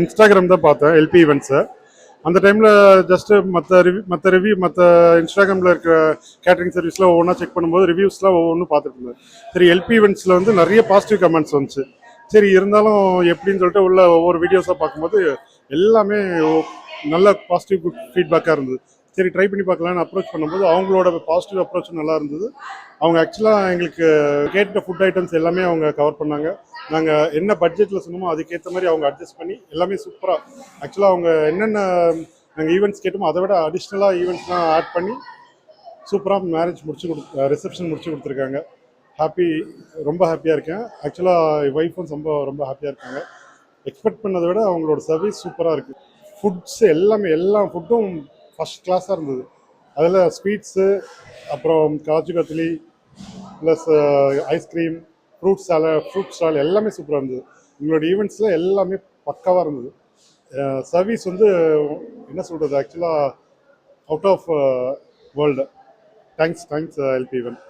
Instagram தான் பார்த்தேன் LP ஈவெண்ட்ஸை. அந்த டைமில் ஜஸ்ட்டு மற்ற இன்ஸ்டாகிராமில் இருக்கிற கேட்டரிங் சர்வீஸில் ஒவ்வொன்றா செக் பண்ணும்போது ரிவ்யூஸ்லாம் ஒவ்வொன்றும் பார்த்துட்டு இருந்தேன். சரி, எல்பி ஈவெண்ட்ஸில் வந்து நிறைய பாசிட்டிவ் கமெண்ட்ஸ் வந்துச்சு. சரி, இருந்தாலும் எப்படின்னு சொல்லிட்டு உள்ள ஒவ்வொரு வீடியோஸாக பார்க்கும்போது எல்லாமே நல்ல பாசிட்டிவ் குட் ஃபீட்பேக்காக இருந்தது. சரி, ட்ரை பண்ணி பார்க்கலான்னு அப்ரோச் பண்ணும்போது அவங்களோட பாசிட்டிவ் அப்ரோச்சும் நல்லா இருந்தது. அவங்க ஆக்சுவலாக எங்களுக்கு கேட்ட ஃபுட் ஐட்டம்ஸ் எல்லாமே அவங்க கவர் பண்ணாங்க. நாங்கள் என்ன பட்ஜெட்டில் சொன்னோமோ அதுக்கேற்ற மாதிரி அவங்க அட்ஜஸ்ட் பண்ணி எல்லாமே சூப்பராக, ஆக்சுவலாக அவங்க என்னென்ன நாங்கள் ஈவெண்ட்ஸ் கேட்டோமோ அதை விட அடிஷ்னலாக ஈவெண்ட்ஸ்லாம் ஆட் பண்ணி சூப்பராக மேரேஜ் ரிசப்ஷன் முடிச்சு கொடுத்துருக்காங்க. ரொம்ப ஹாப்பியாக இருக்கேன். ஆக்சுவலாக ஒய்ஃபும் ரொம்ப ஹாப்பியாக இருக்காங்க. எக்ஸ்பெக்ட் பண்ணதை விட அவங்களோட சர்வீஸ் சூப்பராக இருக்குது. ஃபுட்ஸ் எல்லா ஃபுட்டும் ஃபஸ்ட் கிளாஸாக இருந்தது. அதில் ஸ்வீட்ஸு, அப்புறம் kaju katli, plus ice cream, fruit stall எல்லாமே சூப்பராக இருந்தது. உங்களோட ஈவெண்ட்ஸில் எல்லாமே பக்காவாக இருந்தது. சர்வீஸ் வந்து என்ன சொல்கிறது, ஆக்சுவலாக அவுட் ஆஃப் வேர்ல்டு. தேங்க்ஸ் எல்பி ஈவெண்ட்.